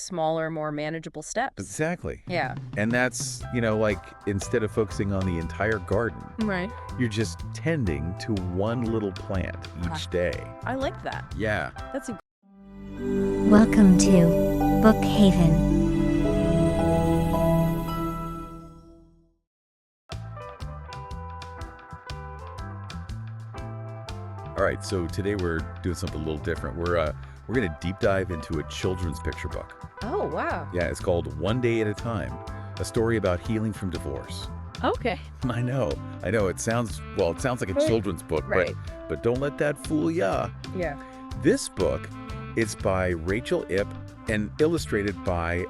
smaller, more manageable steps. Exactly. Yeah. And that's, like instead of focusing on the entire garden, Right. you're just tending to one little plant each day. I like that. Yeah. That's a Welcome to Book Haven. All right, so today we're doing something a little different. We're going to deep dive into a children's picture book. Oh, wow. Yeah, it's called One Day at a Time, a story about healing from divorce. Okay. I know. It sounds like a children's book, Right. but don't let that fool ya. Yeah. This book, it's by Rachel Ip and illustrated by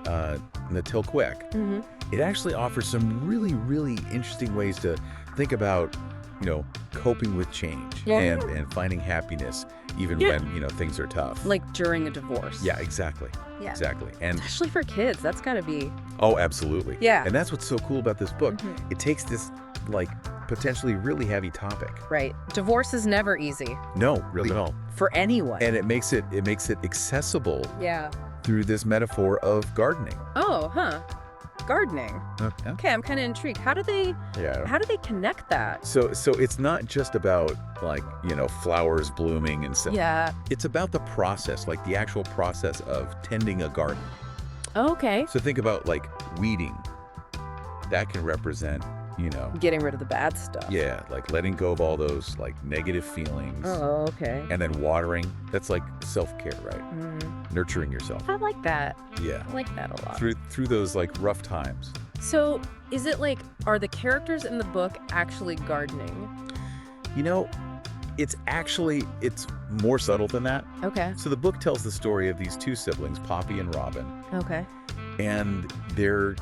Natil Quick. Mm-hmm. It actually offers some really, really interesting ways to think about, coping with change and finding happiness even when, things are tough. Like during a divorce. Yeah, exactly. Yeah. Exactly. And Especially for kids, that's got to be. oh, absolutely. Yeah. And that's what's so cool about this book. Mhm. It takes this potentially really heavy topic. Right. Divorce is never easy No, really at all. for anyone. And it makes it accessible Yeah. through this metaphor of gardening. Oh, huh. Gardening. Yeah. Okay, I'm kind of intrigued. How do they connect that? So it's not just about flowers blooming and stuff. Yeah. It's about the process, like the actual process of tending a garden. Okay. So think about weeding. That can represent, Getting rid of the bad stuff. like letting go of all those negative feelings. Oh, okay. And then watering. That's like self-care, right? Mm. Nurturing yourself. I like that. Yeah. I like that a lot. Through those rough times. So, is it are the characters in the book actually gardening? It's more subtle than that. Okay. So the book tells the story of these two siblings, Poppy and Robin, Okay. and they're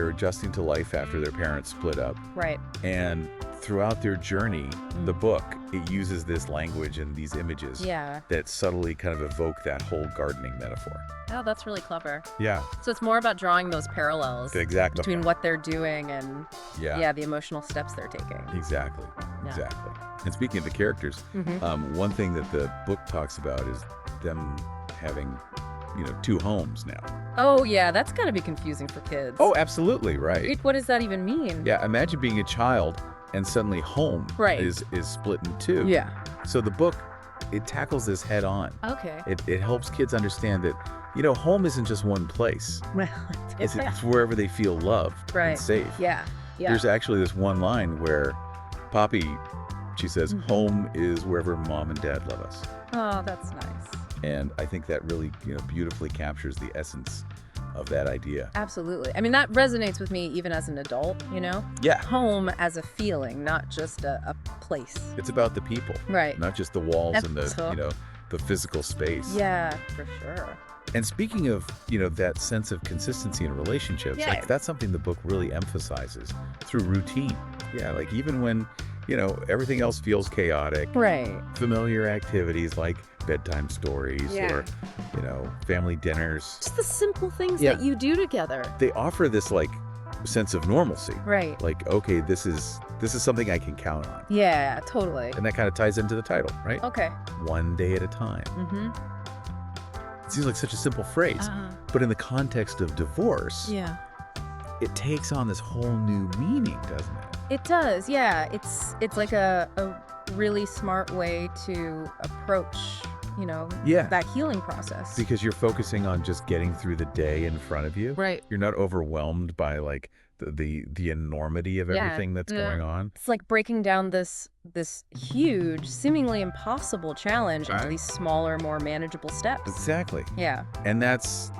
adjusting to life after their parents split up. Right. And throughout their journey, the book, it uses this language and these images Yeah. that subtly kind of evoke that whole gardening metaphor. Oh, that's really clever. Yeah, So it's more about drawing those parallels exactly. between what they're doing and Yeah, the emotional steps they're taking. exactly. Yeah. Exactly. And speaking of the characters, Mm-hmm. one thing that the book talks about is them having, two homes now. Oh, yeah, that's got to be confusing for kids. Oh, absolutely, right. What does that even mean? Yeah, imagine being a child and suddenly home Right. is split in two. Yeah. So the book, it tackles this head on. Okay. It helps kids understand that, home isn't just one place. Well, It's wherever they feel loved Right. and safe. yeah. Yeah. There's actually this one line where Poppy, she says, Mhm. home is wherever mom and dad love us. Oh, that's nice. And I think that really, beautifully captures the essence of that idea. Absolutely. I mean, that resonates with me even as an adult, Yeah, Home as a feeling, not just a place. it's about the people, Right. not just the walls and the, Absolutely. the physical space. Yeah, for sure. And speaking of, that sense of consistency in relationships, Yeah. that's something the book really emphasizes through routine. Yeah, even when, everything else feels chaotic, Right. familiar activities like bedtime stories Yeah. or, family dinners, Just the simple things Yeah. that you do together. they offer this sense of normalcy. Right. Okay, this is something I can count on. Yeah, totally. And that kind of ties into the title, right? Okay. One day at a time. Mm-hmm. It seems like such a simple phrase, but in the context of divorce, Yeah. it takes on this whole new meaning, doesn't it? It does, yeah. It's like a really smart way to approach, Yeah. that healing process. Because you're focusing on just getting through the day in front of you. Right. You're not overwhelmed by the enormity of Yeah, everything that's yeah. going on. It's like breaking down this huge, seemingly impossible challenge into Right. these smaller, more manageable steps. Exactly. Yeah. And that's,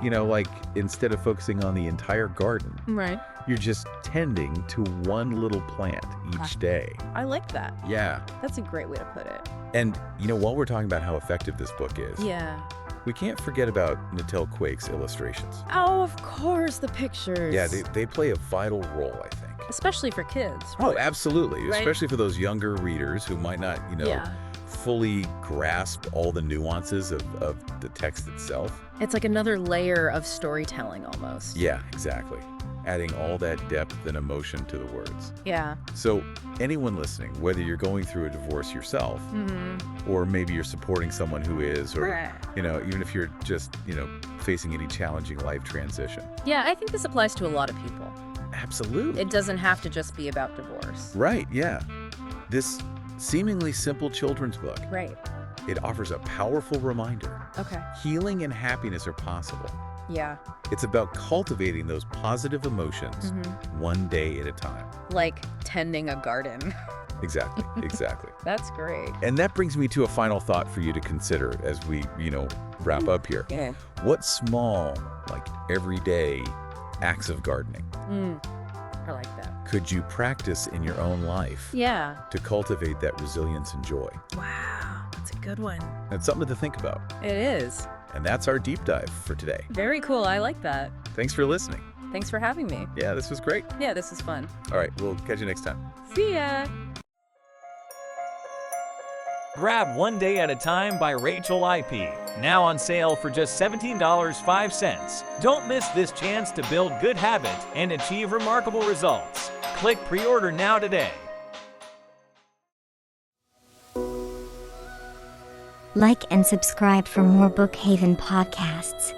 instead of focusing on the entire garden, Right. you're just tending to one little plant each day. I like that. Yeah. That's a great way to put it. And, while we're talking about how effective this book is, Yeah. we can't forget about Natil Quick's illustrations. Oh, of course, the pictures. Yeah, they play a vital role, I think. Especially for kids. Oh, absolutely. Right. Especially for those younger readers who might not, Yeah. fully grasp all the nuances of the text itself. It's like another layer of storytelling almost. Yeah, exactly. adding all that depth and emotion to the words. Yeah. So anyone listening, whether you're going through a divorce yourself, or maybe you're supporting someone who is, or, Right. even if you're just, facing any challenging life transition. Yeah, I think this applies to a lot of people. Absolutely. It doesn't have to just be about divorce. Right, yeah. This seemingly simple children's book, Right. it offers a powerful reminder. Okay. Healing and happiness are possible. Yeah. It's about cultivating those positive emotions one day at a time. Like tending a garden. Exactly, exactly. That's great. And that brings me to a final thought for you to consider as we, wrap up here. Yeah. What small, everyday acts of gardening I like that. could you practice in your own life Yeah. to cultivate that resilience and joy? Wow. That's a good one. It's something to think about. It is. And that's our deep dive for today. Very cool. I like that. Thanks for listening. Thanks for having me. Yeah, this was great. Yeah, this is fun. All right, we'll catch you next time. See ya. Grab One Day at a Time by Rachel IP. Now on sale for just $17.05. Don't miss this chance to build good habits and achieve remarkable results. Click pre-order now today. Like and subscribe for more Bookhaven podcasts.